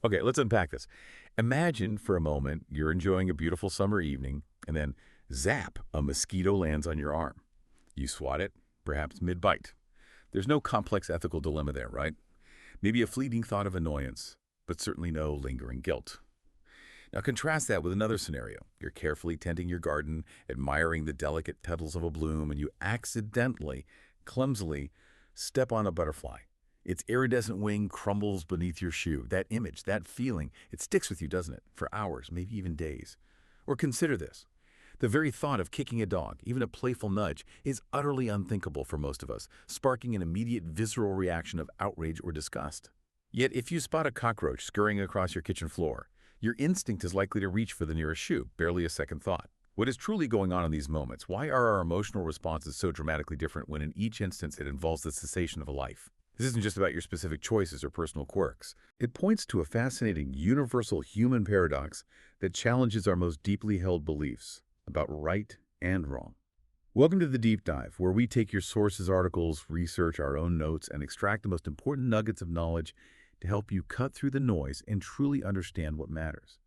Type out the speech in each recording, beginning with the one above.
Okay, let's unpack this. Imagine for a moment you're enjoying a beautiful summer evening, and then zap, a mosquito lands on your arm. You swat it, perhaps mid-bite. There's no complex ethical dilemma there, right? Maybe a fleeting thought of annoyance, but certainly no lingering guilt. Now contrast that with another scenario. You're carefully tending your garden, admiring the delicate petals of a bloom, and you accidentally, clumsily, step on a butterfly. Its iridescent wing crumbles beneath your shoe. That image, that feeling, it sticks with you, doesn't it? For hours, maybe even days. Or consider this. The very thought of kicking a dog, even a playful nudge, is utterly unthinkable for most of us, sparking an immediate visceral reaction of outrage or disgust. Yet if you spot a cockroach scurrying across your kitchen floor, your instinct is likely to reach for the nearest shoe, barely a second thought. What is truly going on in these moments? Why are our emotional responses so dramatically different when in each instance it involves the cessation of a life? This isn't just about your specific choices or personal quirks. It points to a fascinating universal human paradox that challenges our most deeply held beliefs about right and wrong. Welcome to the Deep Dive, where we take your sources, articles, research, our own notes, and extract the most important nuggets of knowledge to help you cut through the noise and truly understand what matters.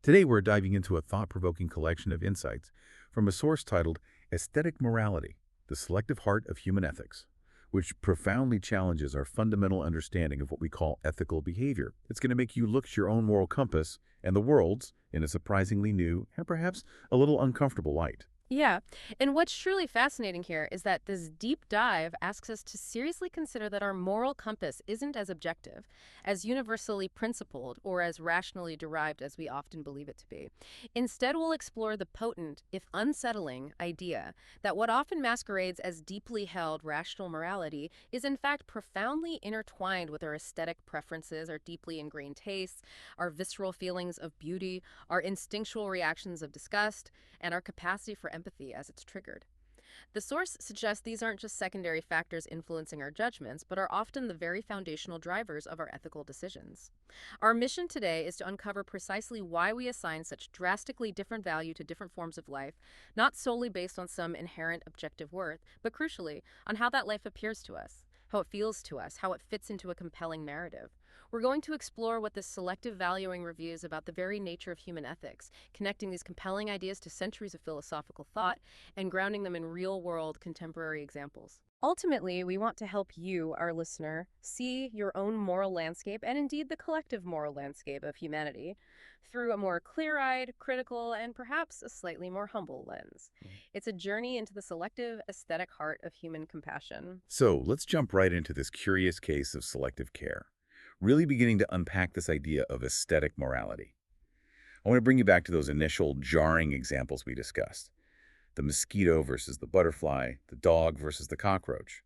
Today, we're diving into a thought-provoking collection of insights from a source titled Aesthetic Morality, the Selective Heart of Human Ethics, which profoundly challenges our fundamental understanding of what we call ethical behavior. It's going to make you look at your own moral compass and the world's in a surprisingly new and perhaps a little uncomfortable light. Yeah, and what's truly fascinating here is that this deep dive asks us to seriously consider that our moral compass isn't as objective, as universally principled, or as rationally derived as we often believe it to be. Instead, we'll explore the potent, if unsettling, idea that what often masquerades as deeply held rational morality is in fact profoundly intertwined with our aesthetic preferences, our deeply ingrained tastes, our visceral feelings of beauty, our instinctual reactions of disgust, and our capacity for empathy as it's triggered. The source suggests these aren't just secondary factors influencing our judgments, but are often the very foundational drivers of our ethical decisions. Our mission today is to uncover precisely why we assign such drastically different value to different forms of life, not solely based on some inherent objective worth, but crucially, on how that life appears to us, how it feels to us, how it fits into a compelling narrative. We're going to explore what this selective valuing reveals about the very nature of human ethics, connecting these compelling ideas to centuries of philosophical thought and grounding them in real-world contemporary examples. Ultimately, we want to help you, our listener, see your own moral landscape and indeed the collective moral landscape of humanity through a more clear-eyed, critical, and perhaps a slightly more humble lens. It's a journey into the selective aesthetic heart of human compassion. So let's jump right into this curious case of selective care, really beginning to unpack this idea of aesthetic morality. I want to bring you back to those initial jarring examples we discussed. The mosquito versus the butterfly, the dog versus the cockroach.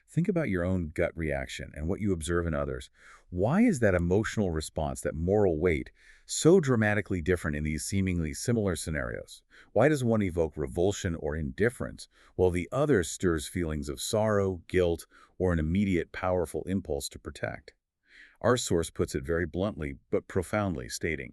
Think about your own gut reaction and what you observe in others. Why is that emotional response, that moral weight, so dramatically different in these seemingly similar scenarios? Why does one evoke revulsion or indifference, while the other stirs feelings of sorrow, guilt, or an immediate powerful impulse to protect? Our source puts it very bluntly but profoundly, stating,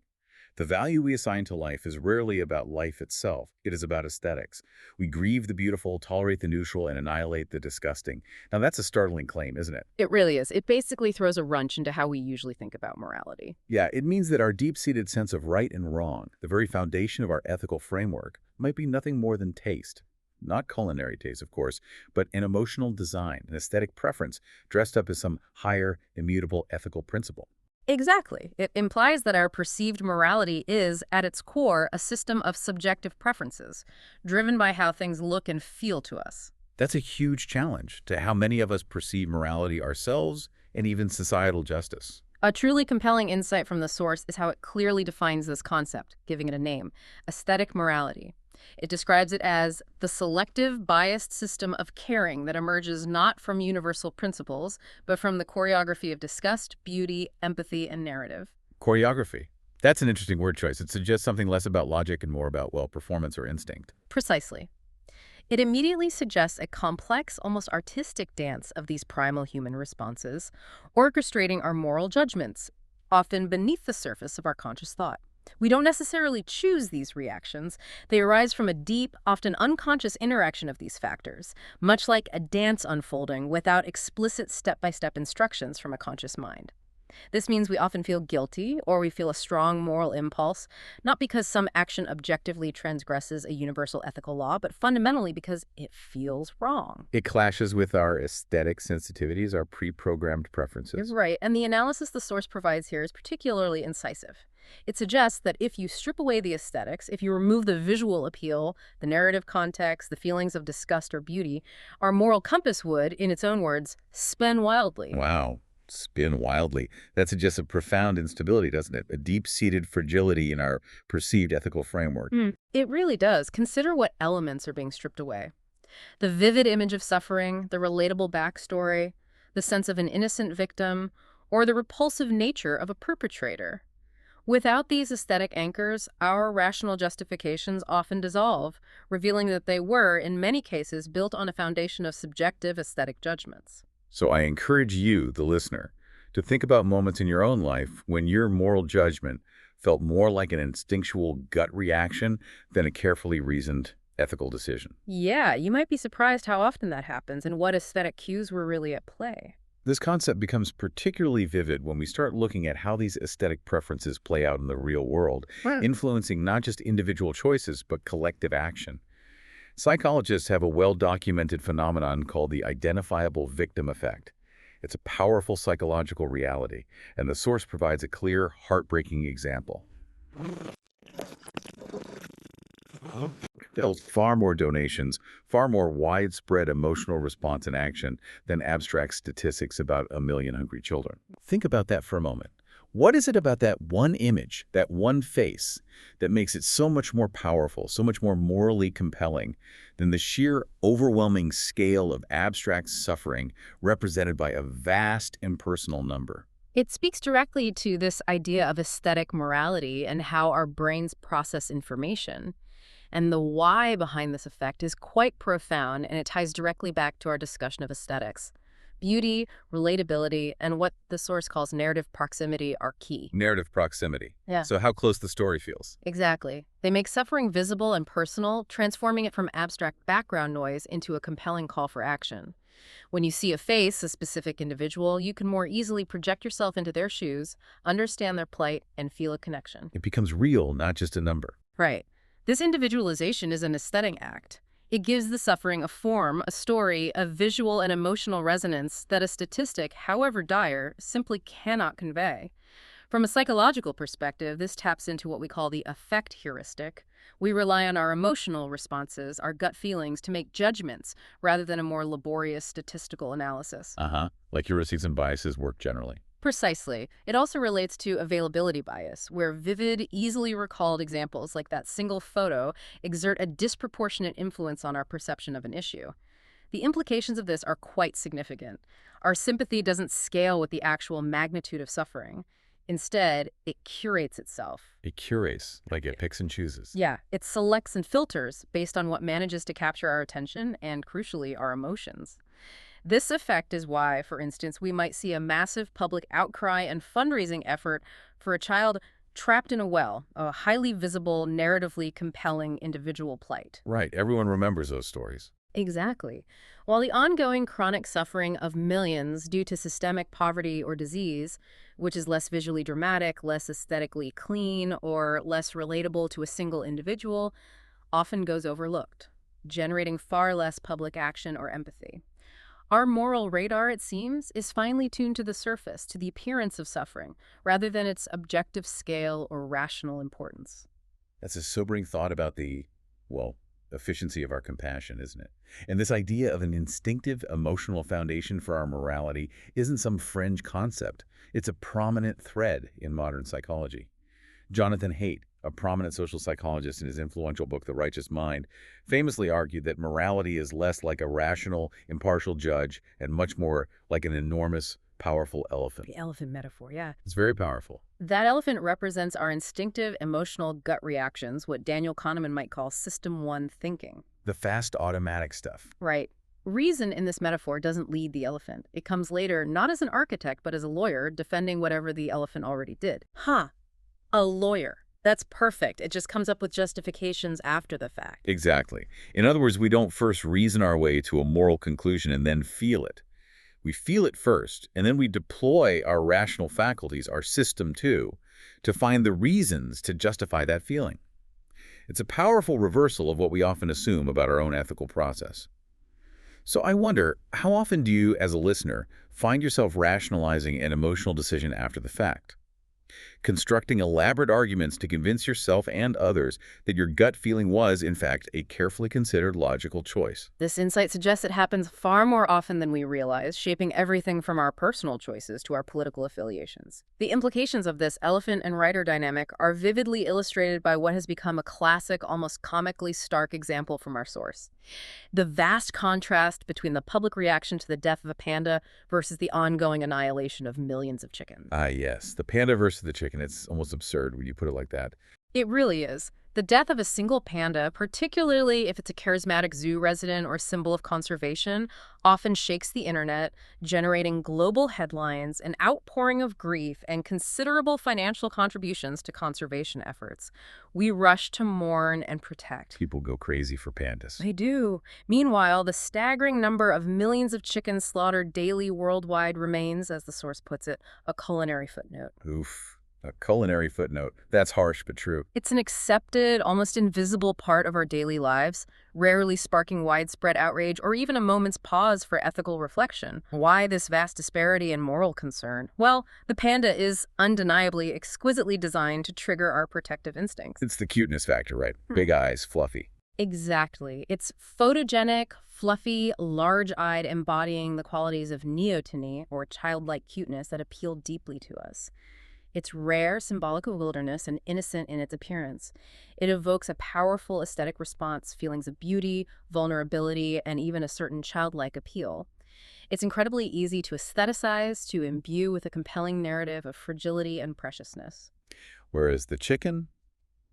the value we assign to life is rarely about life itself. It is about aesthetics. We grieve the beautiful, tolerate the neutral, and annihilate the disgusting. Now, that's a startling claim, isn't it? It really is. It basically throws a wrench into how we usually think about morality. Yeah, it means that our deep-seated sense of right and wrong, the very foundation of our ethical framework, might be nothing more than taste. Not culinary taste, of course, but an emotional design, an aesthetic preference, dressed up as some higher, immutable ethical principle. Exactly. It implies that our perceived morality is, at its core, a system of subjective preferences, driven by how things look and feel to us. That's a huge challenge to how many of us perceive morality ourselves and even societal justice. A truly compelling insight from the source is how it clearly defines this concept, giving it a name: aesthetic morality. It describes it as the selective, biased system of caring that emerges not from universal principles, but from the choreography of disgust, beauty, empathy, and narrative. Choreography. That's an interesting word choice. It suggests something less about logic and more about, well, performance or instinct. Precisely. It immediately suggests a complex, almost artistic dance of these primal human responses, orchestrating our moral judgments, often beneath the surface of our conscious thought. We don't necessarily choose these reactions. They arise from a deep, often unconscious interaction of these factors, much like a dance unfolding without explicit step-by-step instructions from a conscious mind. This means we often feel guilty or we feel a strong moral impulse, not because some action objectively transgresses a universal ethical law, but fundamentally because it feels wrong. It clashes with our aesthetic sensitivities, our pre-programmed You're preferences. right, and the analysis the source provides here is particularly incisive. It suggests that if you strip away the aesthetics, if you remove the visual appeal, the narrative context, the feelings of disgust or beauty, our moral compass would, in its own words, spin wildly. Wow. Spin wildly. That suggests a profound instability, doesn't it? A deep-seated fragility in our perceived ethical framework. It really does. Consider what elements are being stripped away. The vivid image of suffering, the relatable backstory, the sense of an innocent victim, or the repulsive nature of a perpetrator. Without these aesthetic anchors, our rational justifications often dissolve, revealing that they were, in many cases, built on a foundation of subjective aesthetic judgments. So I encourage you, the listener, to think about moments in your own life when your moral judgment felt more like an instinctual gut reaction than a carefully reasoned ethical decision. Yeah, you might be surprised how often that happens and what aesthetic cues were really at play. This concept becomes particularly vivid when we start looking at how these aesthetic preferences play out in the real world, Right. influencing not just individual choices, but collective action. Psychologists have a well-documented phenomenon called the identifiable victim effect. It's a powerful psychological reality, and the source provides a clear, heartbreaking example. There's far more donations, far more widespread emotional response and action than abstract statistics about a million hungry children. Think about that for a moment. What is it about that one image, that one face, that makes it so much more powerful, so much more morally compelling than the sheer overwhelming scale of abstract suffering represented by a vast impersonal number? It speaks directly to this idea of aesthetic morality and how our brains process information. And the why behind this effect is quite profound, and it ties directly back to our discussion of aesthetics. Beauty, relatability, and what the source calls narrative proximity are key. Narrative proximity. Yeah. So how close the story feels. Exactly. They make suffering visible and personal, transforming it from abstract background noise into a compelling call for action. When you see a face, a specific individual, you can more easily project yourself into their shoes, understand their plight, and feel a connection. It becomes real, not just a number. Right. This individualization is an aesthetic act. It gives the suffering a form, a story, a visual and emotional resonance that a statistic, however dire, simply cannot convey. From a psychological perspective, this taps into what we call the affect heuristic. We rely on our emotional responses, our gut feelings, to make judgments rather than a more laborious statistical analysis. Like heuristics and biases work generally. Precisely. It also relates to availability bias, where vivid, easily recalled examples like that single photo exert a disproportionate influence on our perception of an issue. The implications of this are quite significant. Our sympathy doesn't scale with the actual magnitude of suffering. Instead, it curates itself. It curates, like it picks and chooses. Yeah, it selects and filters based on what manages to capture our attention and, crucially, our emotions. This effect is why, for instance, we might see a massive public outcry and fundraising effort for a child trapped in a well, a highly visible, narratively compelling individual plight. Right, everyone remembers those stories. Exactly. While the ongoing chronic suffering of millions due to systemic poverty or disease, which is less visually dramatic, less aesthetically clean, or less relatable to a single individual, often goes overlooked, generating far less public action or empathy. Our moral radar, it seems, is finely tuned to the surface, to the appearance of suffering, rather than its objective scale or rational importance. That's a sobering thought about the, well, efficiency of our compassion, isn't it? And this idea of an instinctive emotional foundation for our morality isn't some fringe concept. It's a prominent thread in modern psychology. Jonathan Haidt, a prominent social psychologist in his influential book, The Righteous Mind, famously argued that morality is less like a rational, impartial judge and much more like an enormous, powerful elephant. The elephant metaphor, yeah. It's very powerful. That elephant represents our instinctive, emotional gut reactions, what Daniel Kahneman might call System 1 thinking. The fast, automatic stuff. Right. Reason in this metaphor doesn't lead the elephant. It comes later, not as an architect, but as a lawyer, defending whatever the elephant already did. A lawyer. That's perfect. It just comes up with justifications after the fact. Exactly. In other words, we don't first reason our way to a moral conclusion and then feel it. We feel it first, and then we deploy our rational faculties, our system too, to find the reasons to justify that feeling. It's a powerful reversal of what we often assume about our own ethical process. So I wonder, how often do you, as a listener, find yourself rationalizing an emotional decision after the fact? Constructing elaborate arguments to convince yourself and others that your gut feeling was, in fact, a carefully considered logical choice. This insight suggests it happens far more often than we realize, shaping everything from our personal choices to our political affiliations. The implications of this elephant and rider dynamic are vividly illustrated by what has become a classic, almost comically stark example from our source. The vast contrast between the public reaction to the death of a panda versus the ongoing annihilation of millions of chickens. Ah, yes, the panda versus the chicken. It's almost absurd when you put it like that. It really is. The death of a single panda, particularly if it's a charismatic zoo resident or symbol of conservation, often shakes the internet, generating global headlines, an outpouring of grief, and considerable financial contributions to conservation efforts. We rush to mourn and protect. People go crazy for pandas. They do. Meanwhile, the staggering number of millions of chickens slaughtered daily worldwide remains, as the source puts it, a culinary footnote. Oof. A culinary footnote. That's harsh but true. It's an accepted, almost invisible part of our daily lives, rarely sparking widespread outrage or even a moment's pause for ethical reflection. Why this vast disparity in moral concern? Well, the panda is undeniably exquisitely designed to trigger our protective instincts. It's the cuteness factor, right? Big eyes, fluffy. Exactly. It's photogenic, fluffy, large-eyed, embodying the qualities of neoteny, or childlike cuteness, that appeal deeply to us. It's rare, symbolic of wilderness, and innocent in its appearance. It evokes a powerful aesthetic response, feelings of beauty, vulnerability, and even a certain childlike appeal. It's incredibly easy to aestheticize, to imbue with a compelling narrative of fragility and preciousness. Whereas the chicken,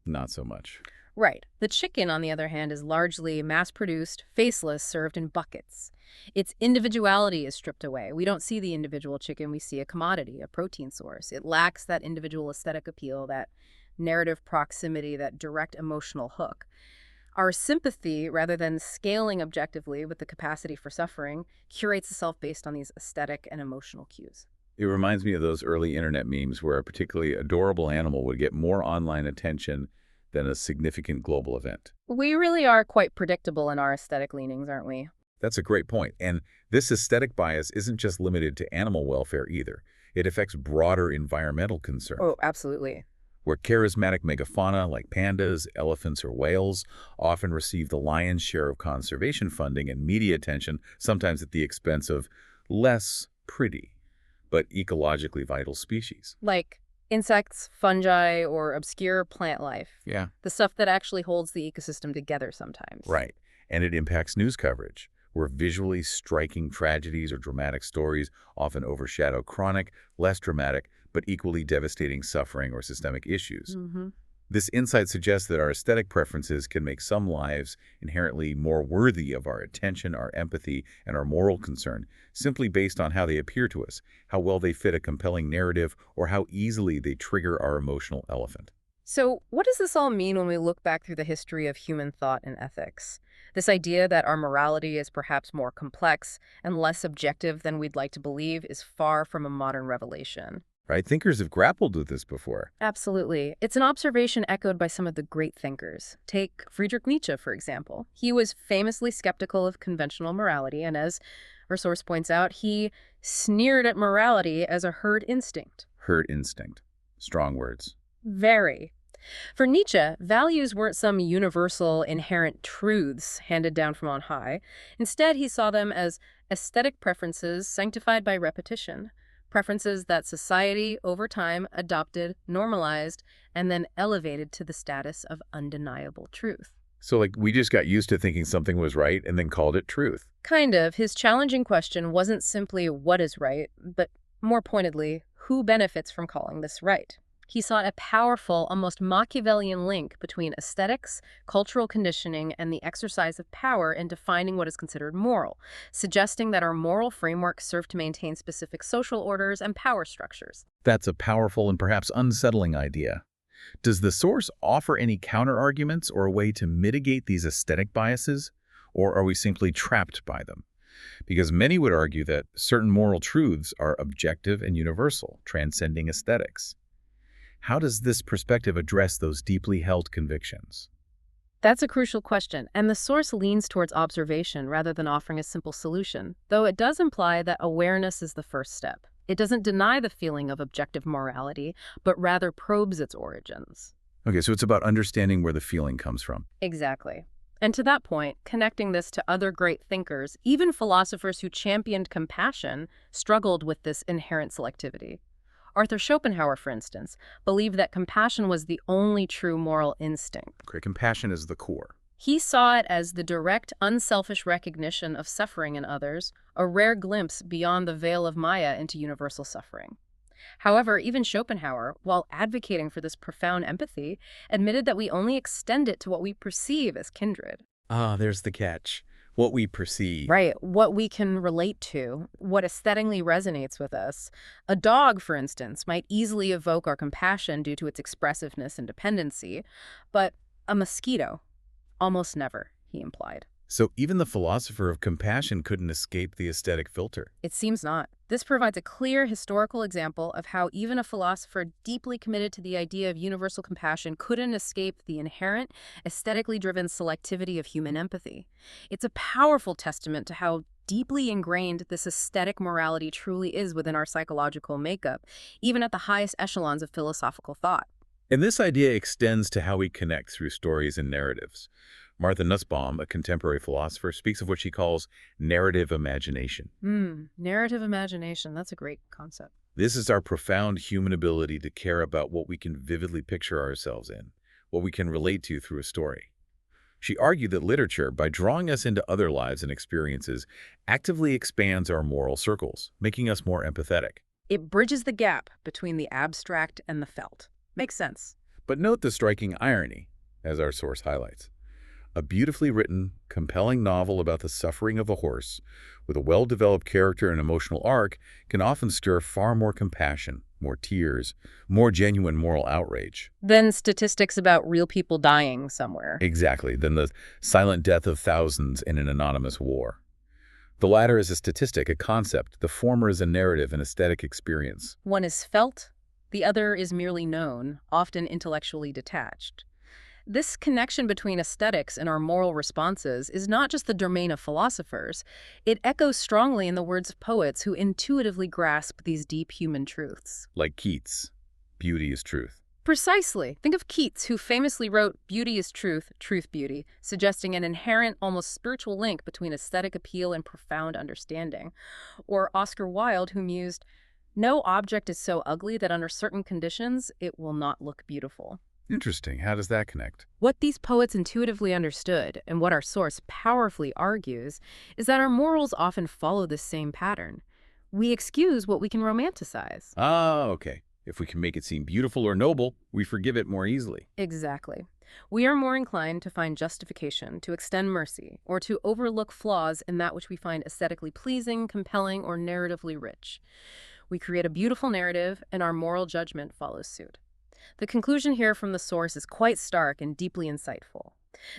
not so much. Right. The chicken, on the other hand, is largely mass-produced, faceless, served in buckets. Its individuality is stripped away. We don't see the individual chicken, we see a commodity, a protein source. It lacks that individual aesthetic appeal, that narrative proximity, that direct emotional hook. Our sympathy, rather than scaling objectively with the capacity for suffering, curates itself based on these aesthetic and emotional cues. It reminds me of those early internet memes where a particularly adorable animal would get more online attention than a significant global event. We really are quite predictable in our aesthetic leanings, aren't we? That's a great point. And this aesthetic bias isn't just limited to animal welfare either. It affects broader environmental concerns. Oh, absolutely. Where charismatic megafauna like pandas, elephants, or whales often receive the lion's share of conservation funding and media attention, sometimes at the expense of less pretty, but ecologically vital species. Like insects, fungi, or obscure plant life. Yeah. The stuff that actually holds the ecosystem together sometimes. Right. And it impacts news coverage, where visually striking tragedies or dramatic stories often overshadow chronic, less dramatic, but equally devastating suffering or systemic issues. This insight suggests that our aesthetic preferences can make some lives inherently more worthy of our attention, our empathy, and our moral concern, simply based on how they appear to us, how well they fit a compelling narrative, or how easily they trigger our emotional elephant. So what does this all mean when we look back through the history of human thought and ethics? This idea that our morality is perhaps more complex and less objective than we'd like to believe is far from a modern revelation. Right? Thinkers have grappled with this before. Absolutely. It's an observation echoed by some of the great thinkers. Take Friedrich Nietzsche, for example. He was famously skeptical of conventional morality, and as our source points out, he sneered at morality as a herd instinct. Herd instinct. Strong words. Very. For Nietzsche, values weren't some universal, inherent truths handed down from on high. Instead, he saw them as aesthetic preferences sanctified by repetition. Preferences that society, over time, adopted, normalized, and then elevated to the status of undeniable truth. So, we just got used to thinking something was right and then called it truth. Kind of. His challenging question wasn't simply what is right, but more pointedly, who benefits from calling this right? He sought a powerful, almost Machiavellian link between aesthetics, cultural conditioning, and the exercise of power in defining what is considered moral, suggesting that our moral frameworks serve to maintain specific social orders and power structures. That's a powerful and perhaps unsettling idea. Does the source offer any counterarguments or a way to mitigate these aesthetic biases, or are we simply trapped by them? because many would argue that certain moral truths are objective and universal, transcending aesthetics. How does this perspective address those deeply held convictions? That's a crucial question, and the source leans towards observation rather than offering a simple solution, though it does imply that awareness is the first step. It doesn't deny the feeling of objective morality, but rather probes its origins. Okay, so it's about understanding where the feeling comes from. Exactly. And to that point, connecting this to other great thinkers, even philosophers who championed compassion, struggled with this inherent selectivity. Arthur Schopenhauer, for instance, believed that compassion was the only true moral instinct. Okay, compassion is the core. He saw it as the direct, unselfish recognition of suffering in others, a rare glimpse beyond the veil of Maya into universal suffering. However, even Schopenhauer, while advocating for this profound empathy, admitted that we only extend it to what we perceive as kindred. Ah, there's the catch. What we perceive. Right, what we can relate to, what aesthetically resonates with us. A dog, for instance, might easily evoke our compassion due to its expressiveness and dependency, but a mosquito, almost never, he implied. So even the philosopher of compassion couldn't escape the aesthetic filter. It seems not. This provides a clear historical example of how even a philosopher deeply committed to the idea of universal compassion couldn't escape the inherent, aesthetically driven selectivity of human empathy. It's a powerful testament to how deeply ingrained this aesthetic morality truly is within our psychological makeup, even at the highest echelons of philosophical thought. And this idea extends to how we connect through stories and narratives. Martha Nussbaum, a contemporary philosopher, speaks of what she calls narrative imagination. Narrative imagination, that's a great concept. This is our profound human ability to care about what we can vividly picture ourselves in, what we can relate to through a story. She argued that literature, by drawing us into other lives and experiences, actively expands our moral circles, making us more empathetic. It bridges the gap between the abstract and the felt. Makes sense. But note the striking irony, as our source highlights. A beautifully written, compelling novel about the suffering of a horse, with a well-developed character and emotional arc, can often stir far more compassion, more tears, more genuine moral outrage. Then statistics about real people dying somewhere. Exactly, than the silent death of thousands in an anonymous war. The latter is a statistic, a concept. The former is a narrative, an aesthetic experience. One is felt, the other is merely known, often intellectually detached. This connection between aesthetics and our moral responses is not just the domain of philosophers. It echoes strongly in the words of poets who intuitively grasp these deep human truths. Like Keats, beauty is truth. Precisely. Think of Keats, who famously wrote, "Beauty is truth, truth beauty," suggesting an inherent, almost spiritual link between aesthetic appeal and profound understanding. Or Oscar Wilde, who mused, "No object is so ugly that under certain conditions it will not look beautiful." Interesting. How does that connect? What these poets intuitively understood, and what our source powerfully argues, is that our morals often follow this same pattern. We excuse what we can romanticize. Ah, okay. If we can make it seem beautiful or noble, we forgive it more easily. Exactly. We are more inclined to find justification, to extend mercy, or to overlook flaws in that which we find aesthetically pleasing, compelling, or narratively rich. We create a beautiful narrative, and our moral judgment follows suit. The conclusion here from the source is quite stark and deeply insightful.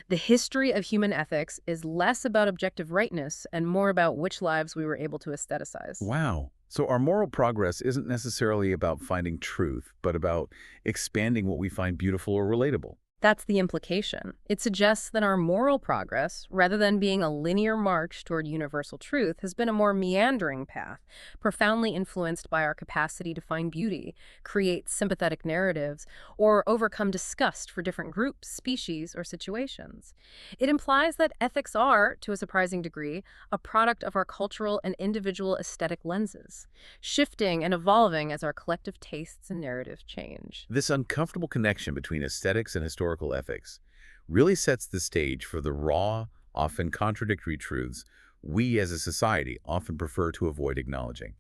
The history of human ethics is less about objective rightness and more about which lives we were able to aestheticize. Wow. So our moral progress isn't necessarily about finding truth, but about expanding what we find beautiful or relatable. That's the implication. It suggests that our moral progress, rather than being a linear march toward universal truth, has been a more meandering path, profoundly influenced by our capacity to find beauty, create sympathetic narratives, or overcome disgust for different groups, species, or situations. It implies that ethics are, to a surprising degree, a product of our cultural and individual aesthetic lenses, shifting and evolving as our collective tastes and narratives change. This uncomfortable connection between aesthetics and historical ethics really sets the stage for the raw, often contradictory truths we as a society often prefer to avoid acknowledging.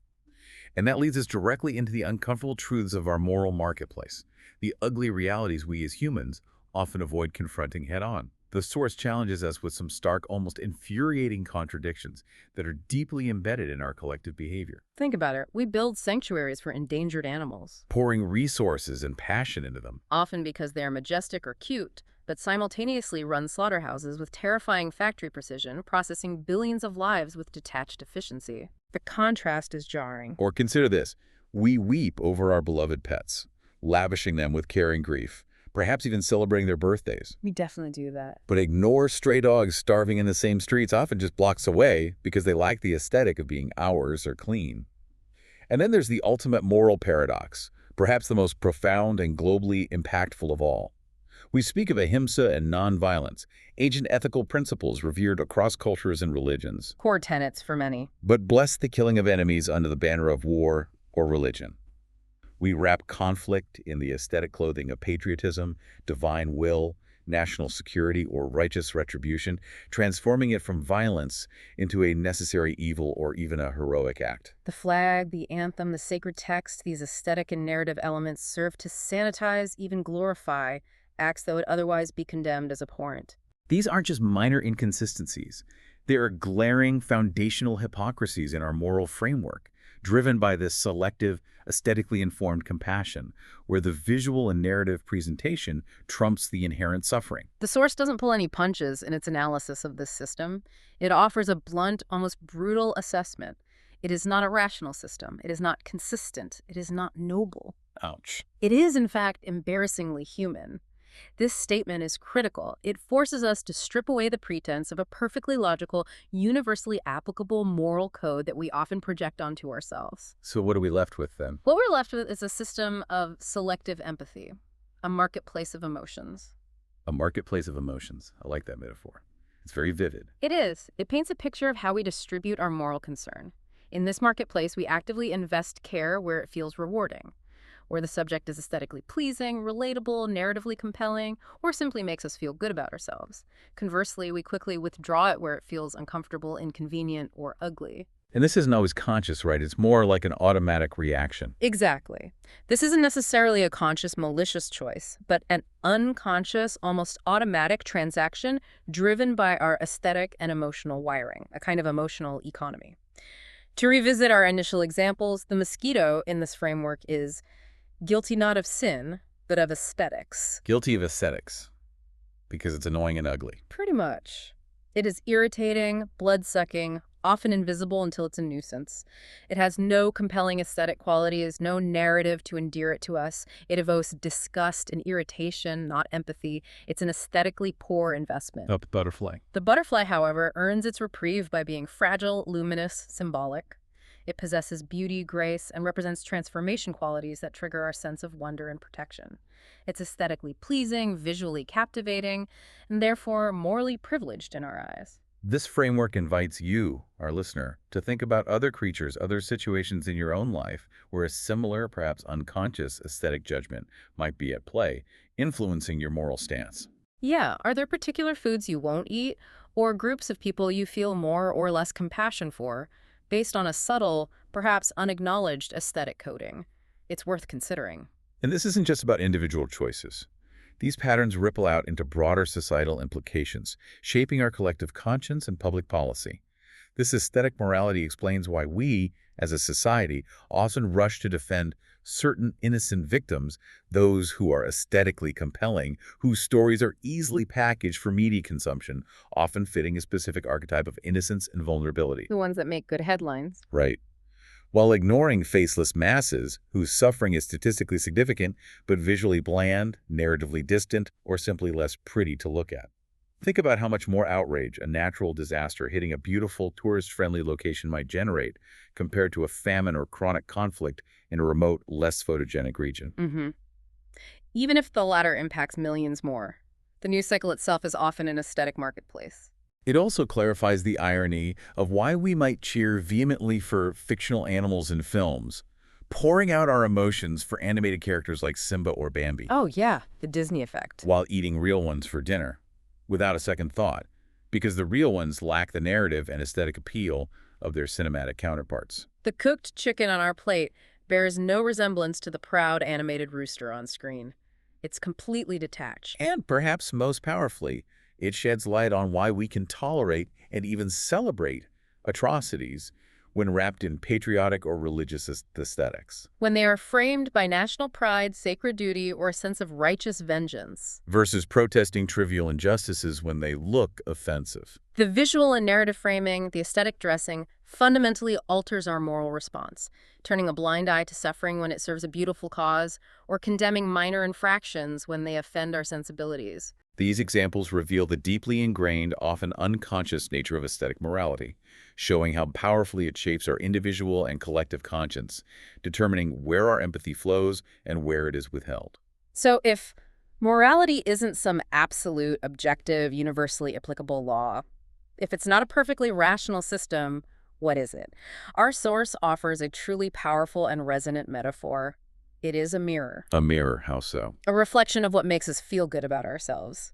And that leads us directly into the uncomfortable truths of our moral marketplace, the ugly realities we as humans often avoid confronting head-on. The source challenges us with some stark, almost infuriating contradictions that are deeply embedded in our collective behavior. Think about it. We build sanctuaries for endangered animals, Pouring resources and passion into them. often because they're majestic or cute, but simultaneously run slaughterhouses with terrifying factory precision, processing billions of lives with detached efficiency. The contrast is jarring. Or consider this. We weep over our beloved pets, lavishing them with care and grief, perhaps even celebrating their birthdays. We definitely do that. But ignore stray dogs starving in the same streets, often just blocks away, because they lack the aesthetic of being ours or clean. And then there's the ultimate moral paradox, perhaps the most profound and globally impactful of all. We speak of ahimsa and nonviolence, ancient ethical principles revered across cultures and religions. Core tenets for many. But bless the killing of enemies under the banner of war or religion. We wrap conflict in the aesthetic clothing of patriotism, divine will, national security, or righteous retribution, transforming it from violence into a necessary evil or even a heroic act. The flag, the anthem, the sacred text, these aesthetic and narrative elements serve to sanitize, even glorify, acts that would otherwise be condemned as abhorrent. These aren't just minor inconsistencies. They are glaring foundational hypocrisies in our moral framework, driven by this selective, aesthetically informed compassion, where the visual and narrative presentation trumps the inherent suffering. The source doesn't pull any punches in its analysis of this system. It offers a blunt, almost brutal assessment. It is not a rational system. It is not consistent. It is not noble. Ouch. It is, in fact, embarrassingly human. This statement is critical. It forces us to strip away the pretense of a perfectly logical, universally applicable moral code that we often project onto ourselves. So what are we left with then? What we're left with is a system of selective empathy, a marketplace of emotions. A marketplace of emotions. I like that metaphor. It's very vivid. It is. It paints a picture of how we distribute our moral concern. In this marketplace, we actively invest care where it feels rewarding, where the subject is aesthetically pleasing, relatable, narratively compelling, or simply makes us feel good about ourselves. Conversely, we quickly withdraw it where it feels uncomfortable, inconvenient, or ugly. And this isn't always conscious, right? It's more like an automatic reaction. Exactly. This isn't necessarily a conscious, malicious choice, but an unconscious, almost automatic transaction driven by our aesthetic and emotional wiring, a kind of emotional economy. To revisit our initial examples, the mosquito in this framework is guilty not of sin, but of aesthetics. Guilty of aesthetics, because it's annoying and ugly. Pretty much. It is irritating, blood-sucking, often invisible until it's a nuisance. It has no compelling aesthetic qualities, no narrative to endear it to us. It evokes disgust and irritation, not empathy. It's an aesthetically poor investment. The butterfly. The butterfly, however, earns its reprieve by being fragile, luminous, symbolic. It possesses beauty, grace, and represents transformation qualities that trigger our sense of wonder and protection. It's aesthetically pleasing, visually captivating, and therefore morally privileged in our eyes. This framework invites you, our listener, to think about other creatures, other situations in your own life where a similar, perhaps unconscious aesthetic judgment might be at play, influencing your moral stance. Yeah, are there particular foods you won't eat, or groups of people you feel more or less compassion for, based on a subtle, perhaps unacknowledged aesthetic coding? It's worth considering. And this isn't just about individual choices. These patterns ripple out into broader societal implications, shaping our collective conscience and public policy. This aesthetic morality explains why we, as a society, often rush to defend certain innocent victims, those who are aesthetically compelling, whose stories are easily packaged for media consumption, often fitting a specific archetype of innocence and vulnerability. The ones that make good headlines. Right. While ignoring faceless masses whose suffering is statistically significant but visually bland, narratively distant, or simply less pretty to look at. Think about how much more outrage a natural disaster hitting a beautiful, tourist-friendly location might generate compared to a famine or chronic conflict in a remote, less photogenic region. Even if the latter impacts millions more, the news cycle itself is often an aesthetic marketplace. It also clarifies the irony of why we might cheer vehemently for fictional animals in films, pouring out our emotions for animated characters like Simba or Bambi, Oh yeah, the Disney effect. while eating real ones for dinner, without a second thought, because the real ones lack the narrative and aesthetic appeal of their cinematic counterparts. The cooked chicken on our plate bears no resemblance to the proud animated rooster on screen. It's completely detached. And perhaps most powerfully, it sheds light on why we can tolerate and even celebrate atrocities when wrapped in patriotic or religious aesthetics, When they are framed by national pride, sacred duty, or a sense of righteous vengeance. versus protesting trivial injustices when they look offensive. The visual and narrative framing, the aesthetic dressing, fundamentally alters our moral response, turning a blind eye to suffering when it serves a beautiful cause, or condemning minor infractions when they offend our sensibilities. These examples reveal the deeply ingrained, often unconscious nature of aesthetic morality, showing how powerfully it shapes our individual and collective conscience, determining where our empathy flows and where it is withheld. So if morality isn't some absolute, objective, universally applicable law, if it's not a perfectly rational system, what is it? Our source offers a truly powerful and resonant metaphor. It is a mirror, A mirror, how so? a reflection of what makes us feel good about ourselves.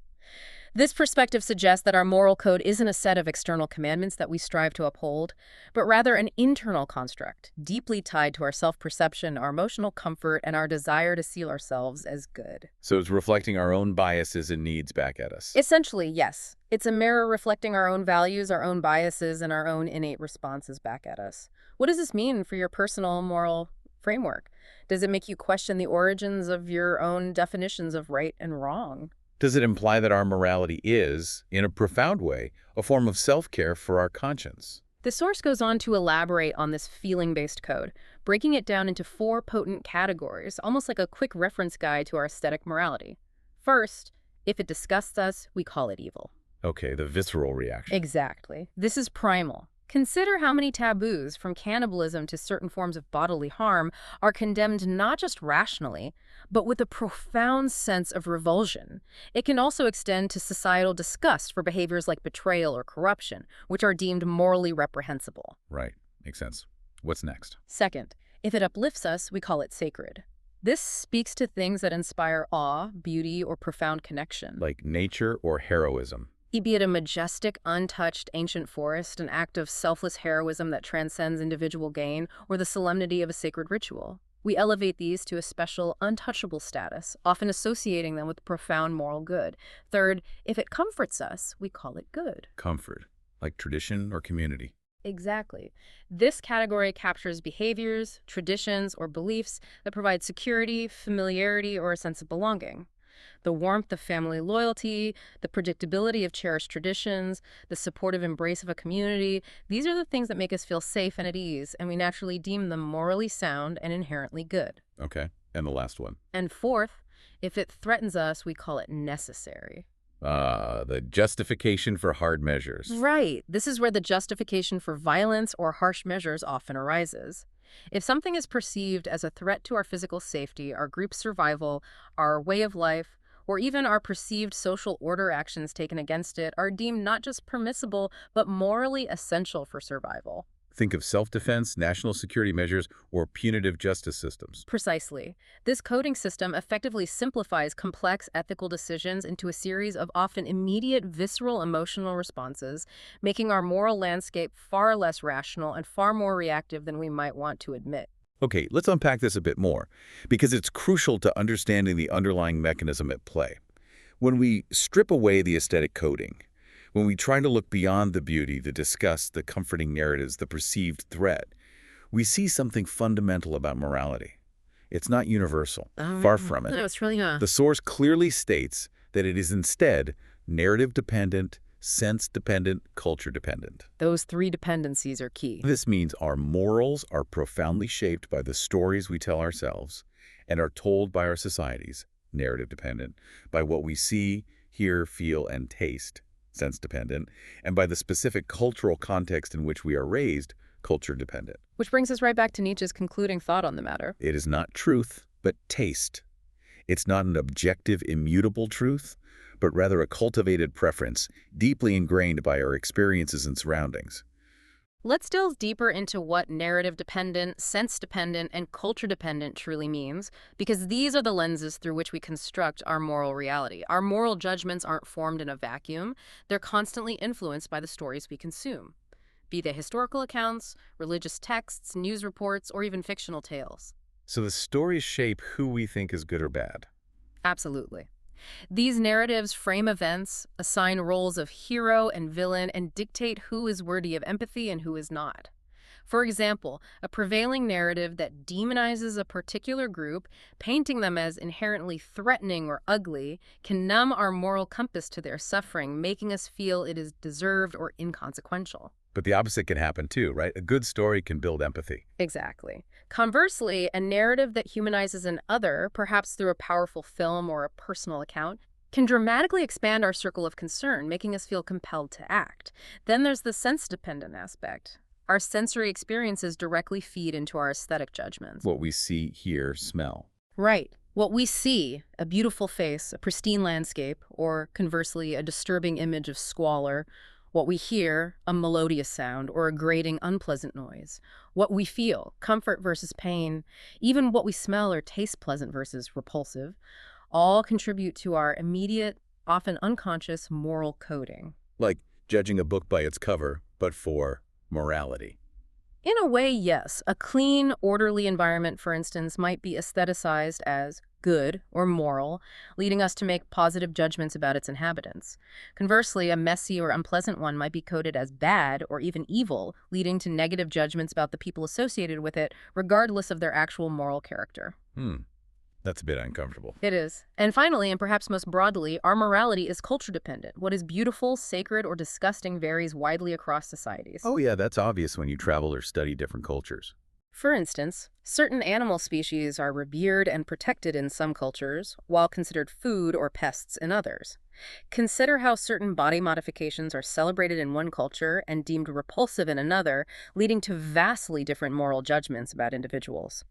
This perspective suggests that our moral code isn't a set of external commandments that we strive to uphold, but rather an internal construct, deeply tied to our self-perception, our emotional comfort, and our desire to see ourselves as good. So it's reflecting our own biases and needs back at us. Essentially, yes. It's a mirror reflecting our own values, our own biases, and our own innate responses back at us. What does this mean for your personal moral framework? Does it make you question the origins of your own definitions of right and wrong? Does it imply that our morality is, in a profound way, a form of self-care for our conscience? The source goes on to elaborate on this feeling-based code, breaking it down into 4 potent categories, almost like a quick reference guide to our aesthetic morality. First, if it disgusts us, we call it evil. Okay, the visceral reaction. Exactly. This is primal. Consider how many taboos, from cannibalism to certain forms of bodily harm, are condemned not just rationally, but with a profound sense of revulsion. It can also extend to societal disgust for behaviors like betrayal or corruption, which are deemed morally reprehensible. Right, makes sense. What's next? Second, if it uplifts us, we call it sacred. This speaks to things that inspire awe, beauty, or profound connection. Like nature or heroism? Be it a majestic, untouched ancient forest, an act of selfless heroism that transcends individual gain, or the solemnity of a sacred ritual. We elevate these to a special, untouchable status, often associating them with profound moral good. Third, if it comforts us, we call it good. Comfort, like tradition or community. Exactly. This category captures behaviors, traditions, or beliefs that provide security, familiarity, or a sense of belonging. The warmth of family loyalty, the predictability of cherished traditions, the supportive embrace of a community, these are the things that make us feel safe and at ease, and we naturally deem them morally sound and inherently good. Okay, and the last one. And fourth, if it threatens us, we call it necessary. The justification for hard measures. Right. This is where the justification for violence or harsh measures often arises. If something is perceived as a threat to our physical safety, our group's survival, our way of life, or even our perceived social order, actions taken against it are deemed not just permissible, but morally essential for survival. Think of self-defense, national security measures, or punitive justice systems. Precisely. This coding system effectively simplifies complex ethical decisions into a series of often immediate, visceral emotional responses, making our moral landscape far less rational and far more reactive than we might want to admit. Okay, let's unpack this a bit more, because it's crucial to understanding the underlying mechanism at play. When we strip away the aesthetic coding, when we try to look beyond the beauty, the disgust, the comforting narratives, the perceived threat, we see something fundamental about morality. It's not universal, far from it. No, it's really not. The source clearly states that it is instead narrative-dependent, sense-dependent, culture-dependent. Those 3 dependencies are key. This means our morals are profoundly shaped by the stories we tell ourselves and are told by our societies, narrative-dependent, by what we see, hear, feel, and taste, sense-dependent, and by the specific cultural context in which we are raised, culture-dependent. Which brings us right back to Nietzsche's concluding thought on the matter. It is not truth, but taste. It's not an objective, immutable truth, but rather a cultivated preference, deeply ingrained by our experiences and surroundings. Let's delve deeper into what narrative-dependent, sense-dependent, and culture-dependent truly means, because these are the lenses through which we construct our moral reality. Our moral judgments aren't formed in a vacuum. They're constantly influenced by the stories we consume, be they historical accounts, religious texts, news reports, or even fictional tales. So the stories shape who we think is good or bad. Absolutely. These narratives frame events, assign roles of hero and villain, and dictate who is worthy of empathy and who is not. For example, a prevailing narrative that demonizes a particular group, painting them as inherently threatening or ugly, can numb our moral compass to their suffering, making us feel it is deserved or inconsequential. But the opposite can happen too, right? A good story can build empathy. Exactly. Conversely, a narrative that humanizes an other, perhaps through a powerful film or a personal account, can dramatically expand our circle of concern, making us feel compelled to act. Then there's the sense-dependent aspect. Our sensory experiences directly feed into our aesthetic judgments. What we see, hear, smell. Right. What we see, a beautiful face, a pristine landscape, or conversely, a disturbing image of squalor. What we hear, a melodious sound, or a grating, unpleasant noise. What we feel, comfort versus pain, even what we smell or taste pleasant versus repulsive, all contribute to our immediate, often unconscious moral coding. Like judging a book by its cover, but for morality. In a way, yes. A clean, orderly environment, for instance, might be aestheticized as good or moral, leading us to make positive judgments about its inhabitants. Conversely, a messy or unpleasant one might be coded as bad or even evil, leading to negative judgments about the people associated with it, regardless of their actual moral character. That's a bit uncomfortable. It is. And finally, and perhaps most broadly, our morality is culture dependent. What is beautiful, sacred, or disgusting varies widely across societies. Oh yeah, that's obvious when you travel or study different cultures. For instance, certain animal species are revered and protected in some cultures, while considered food or pests in others. Consider how certain body modifications are celebrated in one culture and deemed repulsive in another, leading to vastly different moral judgments about individuals.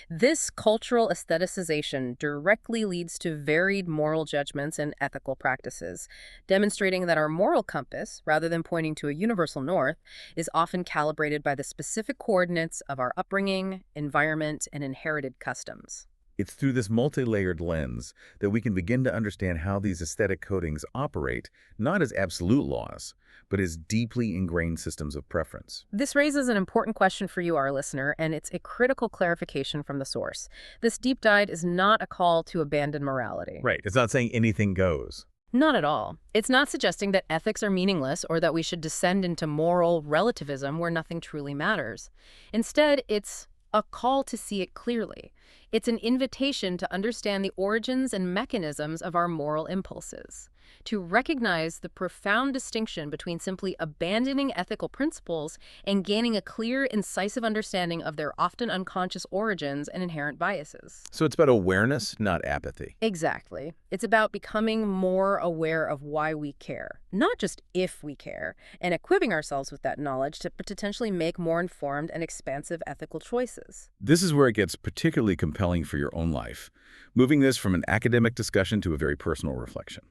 This cultural aestheticization directly leads to varied moral judgments and ethical practices, demonstrating that our moral compass, rather than pointing to a universal north, is often calibrated by the specific coordinates of our upbringing, environment, and inherited customs. It's through this multi-layered lens that we can begin to understand how these aesthetic codings operate, not as absolute laws, but as deeply ingrained systems of preference. This raises an important question for you, our listener, and it's a critical clarification from the source. This deep dive is not a call to abandon morality. Right. It's not saying anything goes. Not at all. It's not suggesting that ethics are meaningless or that we should descend into moral relativism where nothing truly matters. Instead, it's a call to see it clearly. It's an invitation to understand the origins and mechanisms of our moral impulses, to recognize the profound distinction between simply abandoning ethical principles and gaining a clear, incisive understanding of their often unconscious origins and inherent biases. So it's about awareness, not apathy. Exactly. It's about becoming more aware of why we care, not just if we care, and equipping ourselves with that knowledge to potentially make more informed and expansive ethical choices. This is where it gets particularly compelling for your own life, moving this from an academic discussion to a very personal reflection.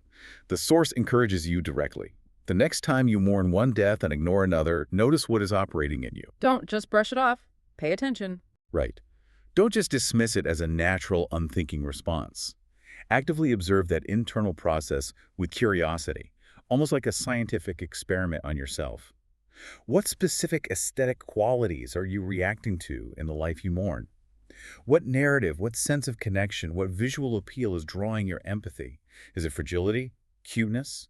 The source encourages you directly. The next time you mourn one death and ignore another, notice what is operating in you. Don't just brush it off. Pay attention. Right. Don't just dismiss it as a natural, unthinking response. Actively observe that internal process with curiosity, almost like a scientific experiment on yourself. What specific aesthetic qualities are you reacting to in the life you mourn? What narrative, what sense of connection, what visual appeal is drawing your empathy? Is it fragility, cuteness,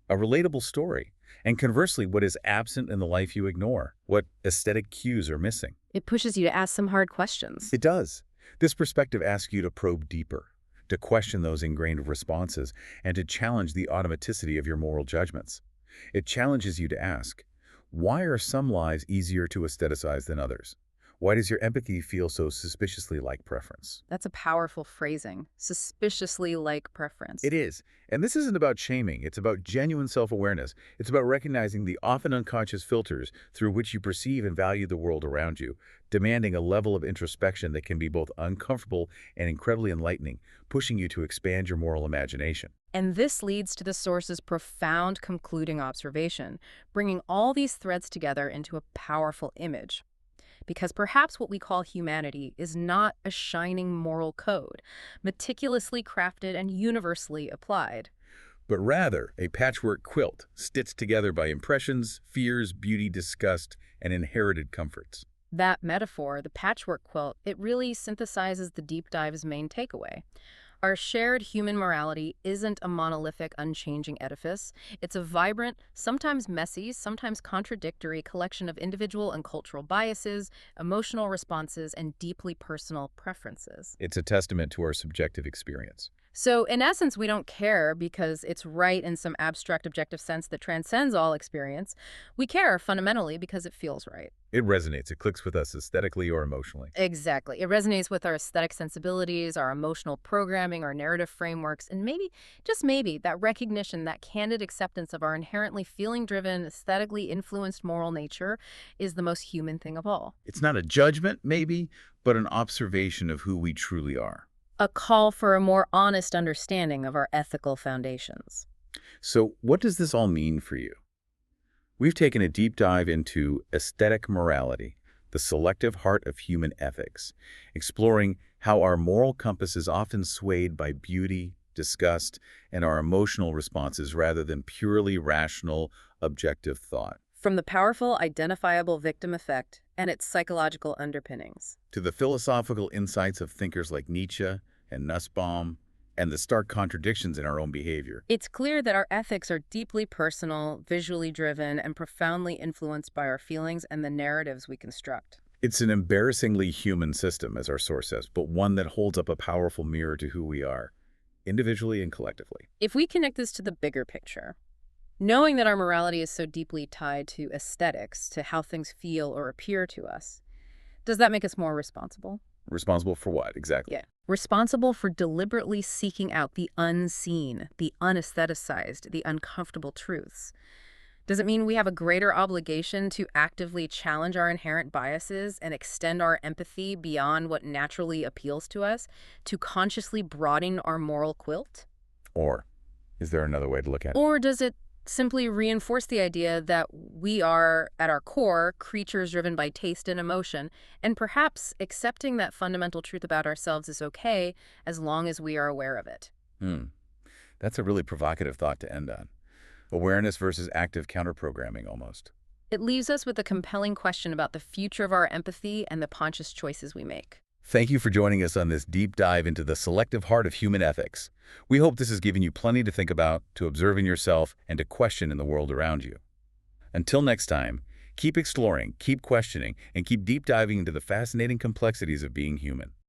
a relatable story? And conversely, what is absent in the life you ignore? What aesthetic cues are missing? It pushes you to ask some hard questions. It does. This perspective asks you to probe deeper, to question those ingrained responses, and to challenge the automaticity of your moral judgments. It challenges you to ask, why are some lives easier to aestheticize than others? Why does your empathy feel so suspiciously like preference? That's a powerful phrasing. Suspiciously like preference. It is. And this isn't about shaming. It's about genuine self-awareness. It's about recognizing the often unconscious filters through which you perceive and value the world around you, demanding a level of introspection that can be both uncomfortable and incredibly enlightening, pushing you to expand your moral imagination. And this leads to the source's profound concluding observation, bringing all these threads together into a powerful image. Because perhaps what we call humanity is not a shining moral code, meticulously crafted and universally applied, but rather a patchwork quilt stitched together by impressions, fears, beauty, disgust, and inherited comforts. That metaphor, the patchwork quilt, it really synthesizes the deep dive's main takeaway. Our shared human morality isn't a monolithic, unchanging edifice. It's a vibrant, sometimes messy, sometimes contradictory collection of individual and cultural biases, emotional responses, and deeply personal preferences. It's a testament to our subjective experience. So, in essence, we don't care because it's right in some abstract objective sense that transcends all experience. We care fundamentally because it feels right. It resonates. It clicks with us aesthetically or emotionally. Exactly. It resonates with our aesthetic sensibilities, our emotional programming, our narrative frameworks, and maybe, just maybe, that recognition, that candid acceptance of our inherently feeling driven, aesthetically influenced moral nature is the most human thing of all. It's not a judgment, maybe, but an observation of who we truly are. A call for a more honest understanding of our ethical foundations. So, what does this all mean for you? We've taken a deep dive into aesthetic morality, the selective heart of human ethics, exploring how our moral compass is often swayed by beauty, disgust, and our emotional responses rather than purely rational, objective thought, From the powerful identifiable victim effect and its psychological underpinnings. to the philosophical insights of thinkers like Nietzsche and Nussbaum, and the stark contradictions in our own behavior. It's clear that our ethics are deeply personal, visually driven, and profoundly influenced by our feelings and the narratives we construct. It's an embarrassingly human system, as our source says, but one that holds up a powerful mirror to who we are, individually and collectively. If we connect this to the bigger picture, knowing that our morality is so deeply tied to aesthetics, to how things feel or appear to us, does that make us more responsible? Responsible for what, exactly? Yeah. Responsible for deliberately seeking out the unseen, the unaestheticized, the uncomfortable truths. Does it mean we have a greater obligation to actively challenge our inherent biases and extend our empathy beyond what naturally appeals to us, to consciously broaden our moral quilt? Or is there another way to look at it? Or does it simply reinforce the idea that we are, at our core, creatures driven by taste and emotion, and perhaps accepting that fundamental truth about ourselves is okay as long as we are aware of it? Hmm. That's a really provocative thought to end on. Awareness versus active counterprogramming, almost. It leaves us with a compelling question about the future of our empathy and the conscious choices we make. Thank you for joining us on this deep dive into the selective heart of human ethics. We hope this has given you plenty to think about, to observe in yourself, and to question in the world around you. Until next time, keep exploring, keep questioning, and keep deep diving into the fascinating complexities of being human.